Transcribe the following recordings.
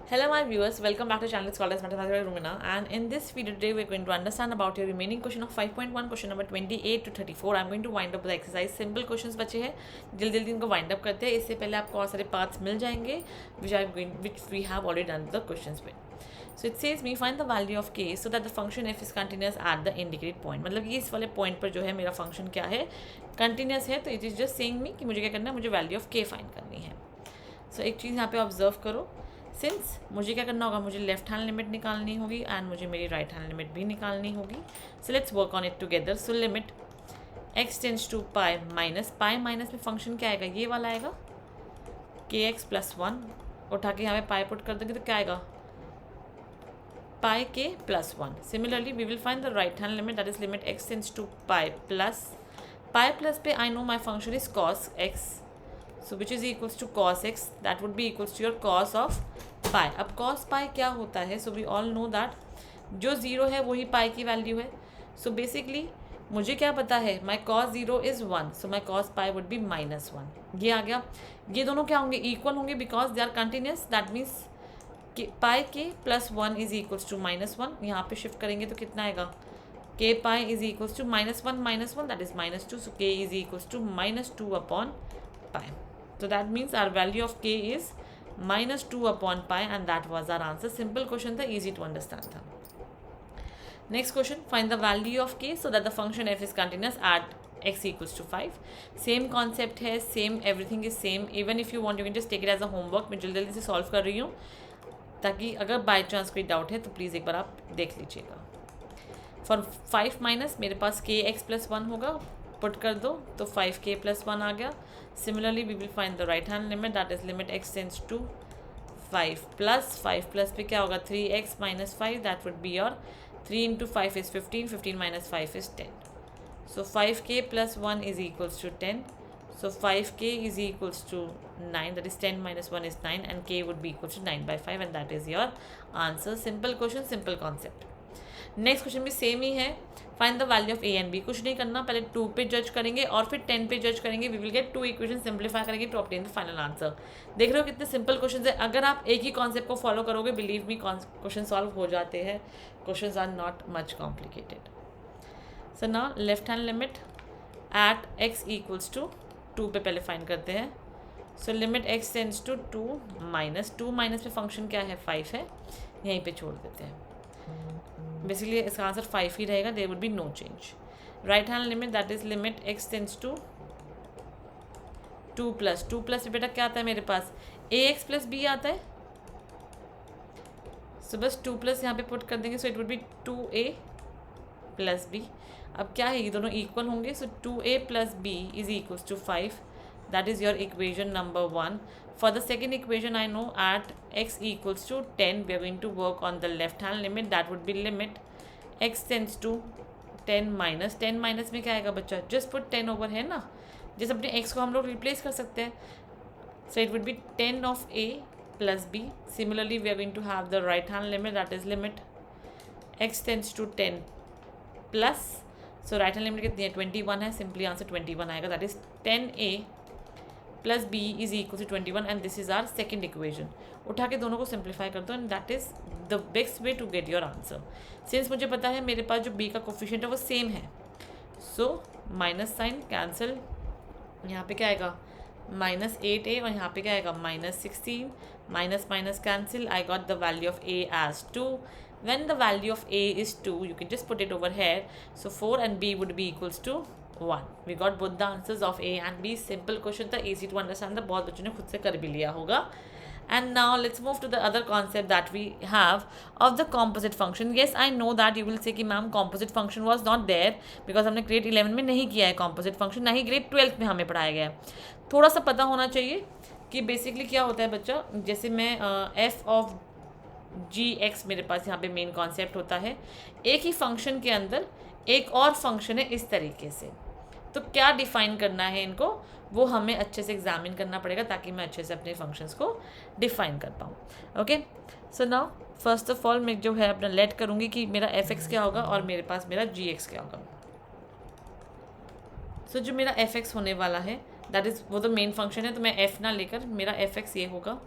Hello my viewers, welcome back to channel. It's called as Mathematics by Rumina, and in this video today we're going to understand about your remaining question of 5.1 question number 28 to 34. I'm going to wind up the exercise. Simple questions बचे हैं, जल्दी जल्दी इनको wind up करते हैं. इससे पहले आपको और सारे paths मिल जाएंगे which we have already done the questions with. So it says me find the value of k so that the function f is continuous at the indicated point. मतलब ये इस वाले point पर जो है मेरा function क्या है, continuous है, तो it is just saying me कि मुझे क्या करना है, मुझे value of k find करनी है. So एक चीज़ यहाँ पे observe करो. सिंस मुझे क्या करना होगा, मुझे लेफ्ट हैंड लिमिट निकालनी होगी एंड मुझे मेरी राइट हैंड लिमिट भी निकालनी होगी. So let's work on it together. So limit x tends to pi minus में फंक्शन क्या आएगा, ये वाला आएगा kx प्लस 1. उठा के यहाँ पे पाई पुट कर देंगे तो क्या आएगा, pi k plus 1. Similarly we will find the right hand limit, that is limit x tends to pi plus पे I know my function is cos x. So which is equals to cos x, that would be equals to your cos of pi. अब cos pi क्या होता है, so we all know that जो zero है वही pi की value है. So basically मुझे क्या पता है, my cos 0 is 1, so my cos pi would be minus 1. ये आ गया. ये दोनों क्या होंगे, इक्वल होंगे because they are continuous. That means कि pi k plus 1 is equals to minus 1. यहाँ पे शिफ्ट करेंगे तो कितना आएगा, k pi is equals to minus one that is minus 2. So k is equals to -2 upon pi. So that means our value of k is -2 upon pi, and that was our answer. Simple question था, easy to understand था. Next question, find the value of k so that the function f is continuous at x equals to 5. Same concept है, same everything is same. Even if you want you can just take it as a homework. मैं जल्दी जल्दी से solve कर रही हूँ ताकि अगर बाई चांस कोई डाउट है तो प्लीज़ एक बार आप देख लीजिएगा. फॉर 5 माइनस मेरे पास के एक्स प्लस 1 होगा, पुट कर दो तो 5k प्लस 1 आ गया. Similarly we will find the right hand limit, that is limit x tends to 5 plus पे क्या होगा 3x minus 5, that would be your 3 into 5 is 15 minus 5 is 10. So 5k plus 1 is equals to 10. So 5k is equals to 9, that is 10 minus 1 is 9, and k would be equal to 9/5, and that is your answer. Simple question, simple concept. Next question भी same ही है. Find the value of a and b. कुछ नहीं करना, पहले 2 पे जज करेंगे और फिर 10 पे जज करेंगे. We will get 2 equation, simplify करेंगे to obtain the final answer. देख रहे हो कितने सिंपल क्वेश्चन है. अगर आप एक ही कॉन्सेप्ट को फॉलो करोगे, बिलीव मी क्वेश्चन सॉल्व हो जाते हैं. Question are not much complicated. So now left hand limit at x equals to 2 पे पहले फाइंड करते हैं. So limit x tends to 2 minus पे फंक्शन क्या है 5 है, यहीं पे छोड़ देते हैं. बेसिकली इसका आंसर 5 ही रहेगा, there would be no change. Right hand limit that is limit x tends to 2 plus बेटा क्या आता है मेरे पास, ए एक्स प्लस बी आता है. सो बस 2 प्लस यहाँ पे पुट कर देंगे. So it would be 2a plus b. अब क्या है, ये दोनों इक्वल होंगे. So 2a plus b is equals to 5. That is your equation number 1. For the second equation, I know at x equals to 10, we are going to work on the left hand limit. That would be limit x tends to 10 minus में क्या आएगा बच्चा, just put 10 over है ना, जैसे अपने x को हम लोग रिप्लेस कर सकते हैं. So it would be 10 of a plus b. Similarly we are going to have the right hand limit, that is limit x tends to 10 plus. So right hand limit कितनी है 21 है, simply answer 21 आएगा. That is 10a plus b is equal to 21, and this is our second equation. उठा के दोनों को simplify कर दो and that is the best way to get your answer. Since मुझे पता है मेरे पास जो बी का कोफिशिएंट है वो सेम है, सो माइनस साइन कैंसिल. यहाँ पे क्या आएगा -8a और यहाँ पे क्या आएगा -16. Minus cancel. I got the value of a as 2. When the value of a is 2, you can just put it over here. So 4 and b would be equals to 1. We got both the answers of a and b. Simple question था, easy to understand था, बहुत बच्चों ने खुद से कर भी लिया होगा. And now let's move to the other concept that we have of the composite function. Yes, I know that you will say कि ma'am composite function was not there because हमने grade 11 में नहीं किया है composite function, ना ही grade 12 में हमें पढ़ाया गया है. थोड़ा सा पता होना चाहिए कि बेसिकली क्या होता है बच्चा. जैसे मैं f ऑफ जी एक्स मेरे पास यहाँ पे मेन कॉन्सेप्ट होता है. एक ही फंक्शन के अंदर एक और फंक्शन है इस तरीके से, तो क्या डिफाइन करना है इनको वो हमें अच्छे से एग्जामिन करना पड़ेगा ताकि मैं अच्छे से अपने फंक्शंस को डिफाइन कर पाऊँ. Okay, so now first of all मैं जो है अपना लेट करूँगी कि मेरा एफ एक्स क्या होगा और मेरे पास मेरा जी एक्स क्या होगा. सो जो मेरा एफ एक्स होने वाला है दैट इज़ वो तो मेन फंक्शन है, तो मैं एफ ना लेकर मेरा एफ एक्स ये होगा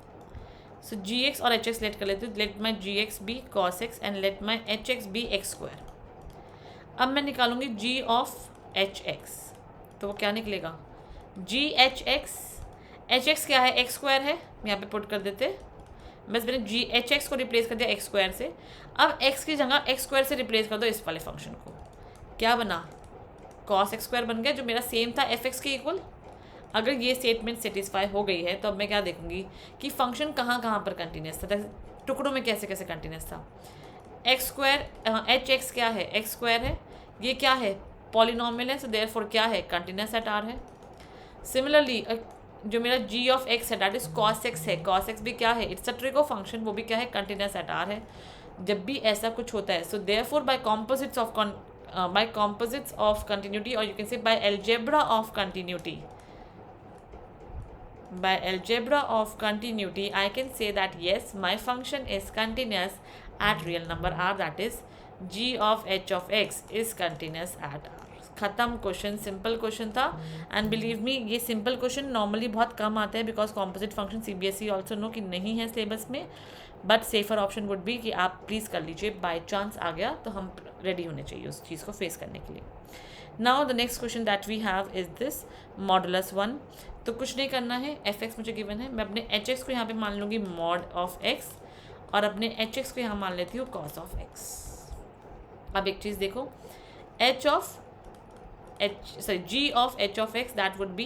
सो जी एक्स और एच एक्स लेट कर लेती हूँ. Let my g x be cos x and let my h x be x square. अब मैं निकालूंगी जी ऑफ एच एक्स. तो वो क्या निकलेगा? जी एच एक्स क्या है? एक्स स्क्वायर है. यहाँ पे पुट कर देते. बस मैंने जी एच एक्स को रिप्लेस कर दिया एक्स स्क्वायर से. अब एक्स की जगह एक्स स्क्वायर से रिप्लेस कर दो इस वाले फंक्शन को. क्या बना? कॉस एक्स स्क्वायर बन गया, जो मेरा सेम था एफ एक्स के इक्वल. अगर ये स्टेटमेंट सेटिस्फाई हो गई है तो अब मैं क्या देखूंगी कि फंक्शन कहाँ कहाँ पर कंटिन्यूस था, टुकड़ों में कैसे कैसे कंटिन्यूस था. एक्स स्क्वायर एच एक्स क्या है? एक्स स्क्वायर है. ये क्या है? पॉलिनॉमियल है. सो देयरफॉर क्या है? कंटिन्यूस एट आर है. सिमिलरली जो मेरा जी ऑफ एक्स है, डैट इज कॉस एक्स है. कॉस एक्स भी क्या है? It's a trigo function. वो भी क्या है? कंटिन्यूस एट आर है. जब भी ऐसा कुछ होता है, so therefore by composites of continuity, और you can say by algebra of continuity. By algebra of continuity, I can say that yes, my function is continuous at real number r, that is g of h of x is continuous at r. खत्म question. Simple question था. And believe me, ये simple question normally बहुत कम आते हैं because composite function CBSE also no कि नहीं है सिलेबस में. But safer option would be कि आप प्लीज़ कर लीजिए. बाई चांस आ गया तो हम रेडी होने चाहिए उस चीज़ को फेस करने के लिए. Now the next question that we have is this modulus 1. तो कुछ नहीं करना है. एफ एक्स मुझे गिवन है. मैं अपने एच एक्स को यहाँ पे मान लूँगी मॉड ऑफ एक्स और अपने एच एक्स को यहाँ मान लेती हूँ कॉस ऑफ एक्स. अब एक चीज़ देखो, G of H of X that would be,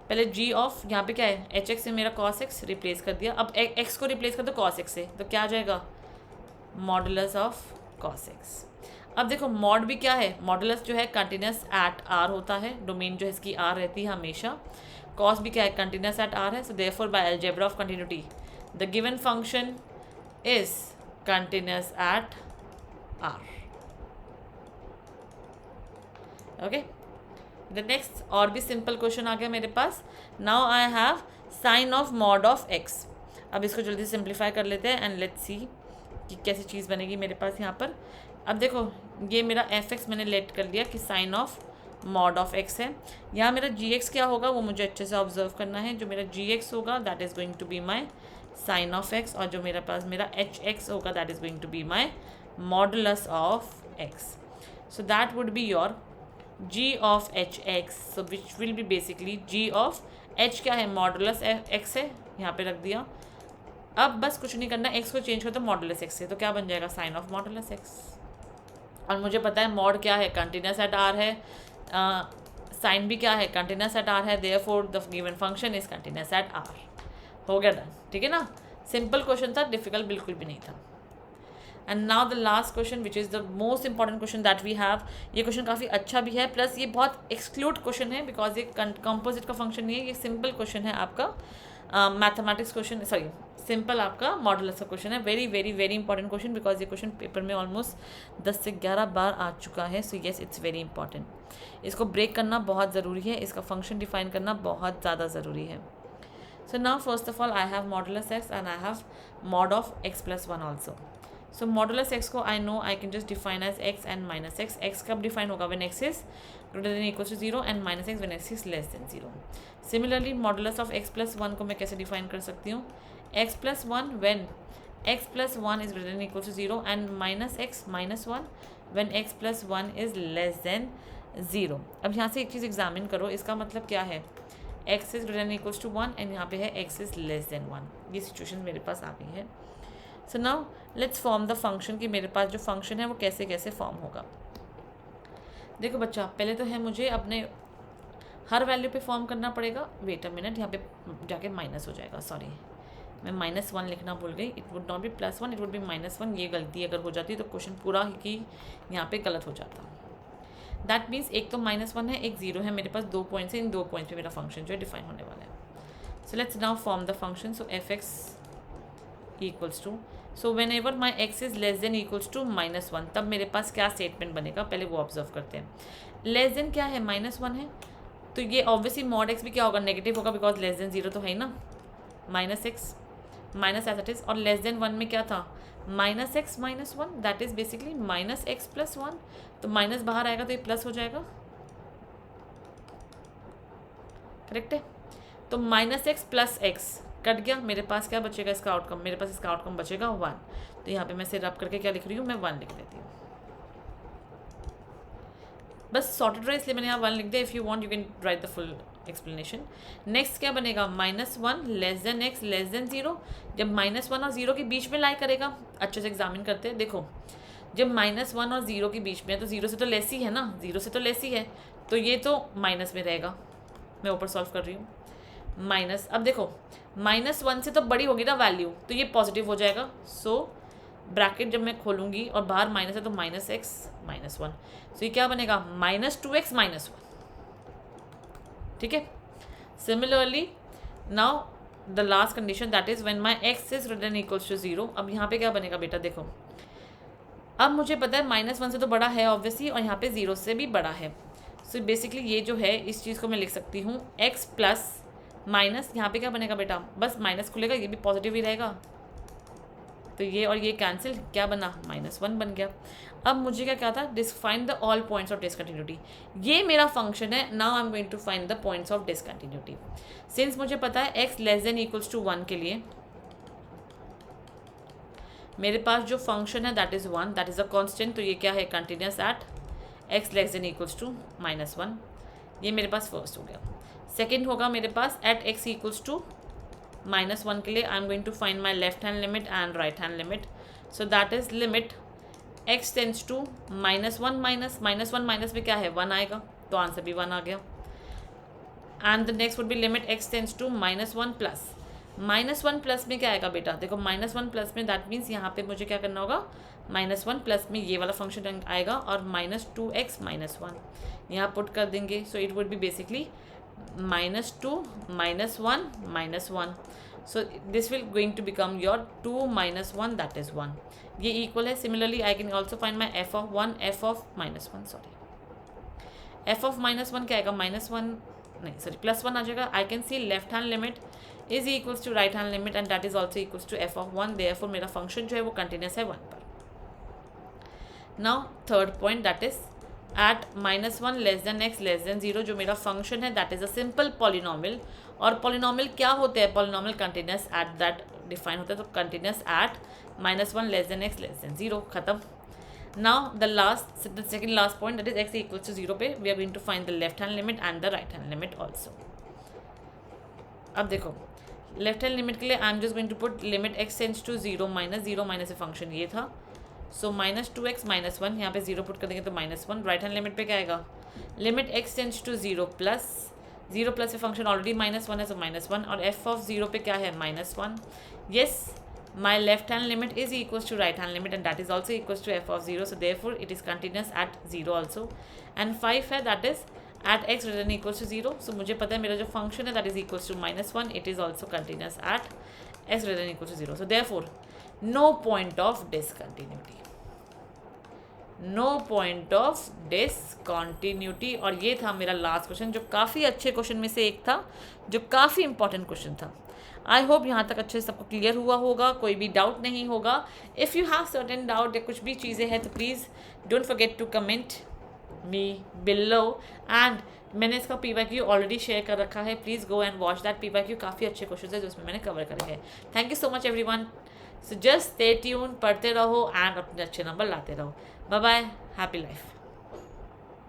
पहले जी ऑफ यहाँ पे क्या है? एच एक्स से मेरा कॉस एक्स रिप्लेस कर दिया. अब एक्स को रिप्लेस कर दो कॉस एक्स से, तो क्या आ जाएगा? Modulus of cos x. अब देखो मॉड भी क्या है? मॉडुलस जो है कंटिन्यूस एट आर होता है. डोमेन जो है इसकी आर रहती है हमेशा. कॉस भी क्या है? कंटिन्यूस एट आर है. So therefore by algebra of continuity the given function is continuous at R. Okay, the next और भी सिंपल क्वेश्चन आ गया मेरे पास. Now I have sine of mod of X. अब इसको जल्दी सिंप्लीफाई कर लेते हैं एंड लेट्स सी कि कैसी चीज़ बनेगी मेरे पास यहाँ पर. अब देखो ये मेरा एफ एक्स मैंने लेट कर लिया कि sine of mod of x है. यहाँ मेरा जी एक्स क्या होगा वो मुझे अच्छे से ऑब्जर्व करना है. जो मेरा जी एक्स होगा that is going to be my sine of x, और जो मेरे पास मेरा एच एक्स होगा that is going to be my modulus of x. So that would be your g of h x. So which will be basically g of h क्या है? Modulus x है. यहाँ पे रख दिया. अब बस कुछ नहीं करना, एक्स को चेंज कर दो मॉडुलस एक्स से, तो क्या बन जाएगा? Sine of modulus x. और मुझे पता है मॉड क्या है? कंटिन्यूस एट आर है. साइन भी क्या है? कंटिन्यूस एट आर है. Therefore the given function is continuous at R. हो गया डन. ठीक है ना? सिंपल क्वेश्चन था, डिफिकल्ट बिल्कुल भी नहीं था. And now the last question which is the most important question that we have. ये क्वेश्चन काफ़ी अच्छा भी है, प्लस ये बहुत एक्सक्लूड क्वेश्चन है बिकॉज ये कंपोजिट का फंक्शन नहीं है. ये सिंपल क्वेश्चन है आपका मैथमेटिक्स क्वेश्चन, सॉरी सिंपल आपका मॉडुलस का क्वेश्चन है. Very very very important question because ये क्वेश्चन पेपर में ऑलमोस्ट 10 से 11 बार आ चुका है. So yes it's very important. इसको ब्रेक करना बहुत ज़रूरी है. इसका फंक्शन डिफाइन करना बहुत ज़्यादा ज़रूरी है. So now first of all I have modulus X and I have mod of X plus 1 also. So modulus X को I know I can just define as X and minus X. X कब define होगा? When X is greater than equal to 0 and minus X when X is less than 0. Similarly modulus of X plus 1 को मैं कैसे define कर सकती हूँ? X plus 1 when x plus 1 is greater than equal to 0 and minus x minus 1 when x plus 1 is less than 0. अब यहाँ से एक चीज़ एग्जामिन करो, इसका मतलब क्या है? X is greater than equal to 1 and यहाँ पे है एक्स इज लेस देन 1. ये सिचुएशन मेरे पास आ गई है. So now let's form the function कि मेरे पास जो फंक्शन है वो कैसे कैसे फॉर्म होगा. देखो बच्चा, पहले तो है मुझे अपने हर वैल्यू पे फॉर्म करना पड़ेगा. वेट अ मिनट, यहाँ पे जाके माइनस हो जाएगा. सॉरी, मैं -1 लिखना भूल गई. It would not be +1, it would B -1. ये गलती अगर हो जाती तो क्वेश्चन पूरा ही यहाँ पे गलत हो जाता. दैट मीन्स एक तो -1 है, एक 0 है. मेरे पास 2 पॉइंट्स है. इन 2 पॉइंट्स पे मेरा फंक्शन जो है डिफाइन होने वाला है. So let's now form the function. So f x equals to, so whenever my x is less than equals to -1, तब मेरे पास क्या स्टेटमेंट बनेगा पहले वो ऑब्जर्व करते हैं. लेस देन क्या है? -1 है, तो ये ऑब्वियसली मॉड एक्स भी क्या होगा? नेगेटिव होगा बिकॉज लेस देन 0 तो है ही ना. -x minus as it is. और लेस देन 1 में क्या था? -x minus 1, that is basically -x plus 1. तो माइनस बाहर आएगा तो ये प्लस हो जाएगा. करेक्ट है? तो -x प्लस x कट गया, मेरे पास क्या बचेगा इसका आउटकम, मेरे पास इसका आउटकम बचेगा 1। तो यहाँ पे मैं इसे रब करके क्या लिख रही हूँ, मैं 1 लिख देती हूँ। बस सॉर्टेड रहा इसलिए मैंने यहाँ 1 लिख दिया। If you want you can write the full explanation. Next क्या बनेगा, -1 less than x less than 0। जब -1 और 0 के बीच में लाई करेगा, अच्छे से एग्जामिन करते हैं। देखो जब -1 और 0 के बीच में है तो 0 से तो लेस ही है ना, 0 से तो लेस ही है, तो ये तो माइनस में रहेगा। मैं ऊपर सॉल्व कर रही हूँ माइनस। अब देखो -1 से तो बड़ी होगी ना वैल्यू, तो ये पॉजिटिव हो जाएगा। सो ब्रैकेट जब मैं खोलूँगी और बाहर माइनस है तो -x -1, सो ये क्या बनेगा -2x -1। ठीक है। Similarly now the last condition that is when my x is greater than equals to 0। अब यहाँ पे क्या बनेगा बेटा, देखो अब मुझे पता है -1 से तो बड़ा है ऑब्वियसली, और यहाँ पे 0 से भी बड़ा है। सो बेसिकली ये जो है इस चीज़ को मैं लिख सकती हूँ x प्लस माइनस, यहाँ पे क्या बनेगा बेटा, बस माइनस खुलेगा, ये भी पॉजिटिव ही रहेगा, तो ये और ये कैंसिल, क्या बना -1 बन गया। अब मुझे क्या था, find the all points of discontinuity. ये मेरा फंक्शन है। Now I am going to find the points of discontinuity. Since मुझे पता है x less than equals to 1 के लिए मेरे पास जो फंक्शन है that is 1, that is a constant, तो ये क्या है, continuous at x less than equals to -1। ये मेरे पास फर्स्ट हो गया। सेकेंड होगा मेरे पास एट x इक्वल्स टू -1 के लिए I am going to find my left hand limit and right hand limit. So that is limit x tends to -1 -1 minus में क्या है 1 आएगा, तो आंसर भी 1 आ गया। And the next would be limit x tends to -1 plus. -1 plus में क्या आएगा बेटा, देखो -1 प्लस में दैट मीन्स यहाँ पे मुझे क्या करना होगा, -1 प्लस में ये वाला फंक्शन आएगा और -2x -1 यहाँ पुट कर देंगे। So it would be basically -2 -1 -1। So this will going to become your 2 -1 that is 1। ये इक्वल है। Similarly I can also find my f of -1 sorry f of -1 क्या आएगा, -1 नहीं सॉरी +1 आ जाएगा। I can see left hand limit is equals to right hand limit and that is also equals to f of 1। Therefore मेरा function जो है वो continuous है 1 पर। Now third point that is at -1 less than x less than 0, जो मेरा function है that is a simple polynomial. और पॉलिनॉमियल क्या होते हैं, polynomial continuous at that define होता है, तो continuous at -1 less than x less than 0, खत्म। Now the second last point that is x equals to 0 पे we are going to find the left hand limit and the right hand limit also. अब देखो left hand limit के लिए I am just going to put limit x tends to 0 minus a function ये था, सो -2x -1 यहाँ पे 0 put कर देंगे तो -1। राइट हैंड लिमिट पे क्या आएगा, limit x tends to 0 plus a function already -1 है, सो -1, और f of 0 पे क्या है -1। Yes my left hand limit is equals to right hand limit and that is also equals to f of 0, so therefore it is continuous at 0 also. And 5 है that is at x greater than equals to 0, so मुझे पता है मेरा जो function है that is equals to -1, it is also continuous at x greater than equals to 0, so therefore no point of discontinuity, no point of discontinuity. और ये था मेरा लास्ट क्वेश्चन, जो काफ़ी अच्छे क्वेश्चन में से एक था, जो काफ़ी इंपॉर्टेंट क्वेश्चन था। आई होप यहाँ तक अच्छे से सबको क्लियर हुआ होगा, कोई भी डाउट नहीं होगा। If you have certain doubt या कुछ भी चीज़ें हैं तो please don't forget to comment me below. And मैंने इसका PYQ ऑलरेडी शेयर कर रखा है, please go and watch that PYQ। काफ़ी अच्छे क्वेश्चन है जो उसमें मैंने कवर करे हैं। Thank you so much everyone. So just stay tune, पढ़ते रहो एंड अपने अच्छे नंबर लाते रहो। Bye bye, happy life.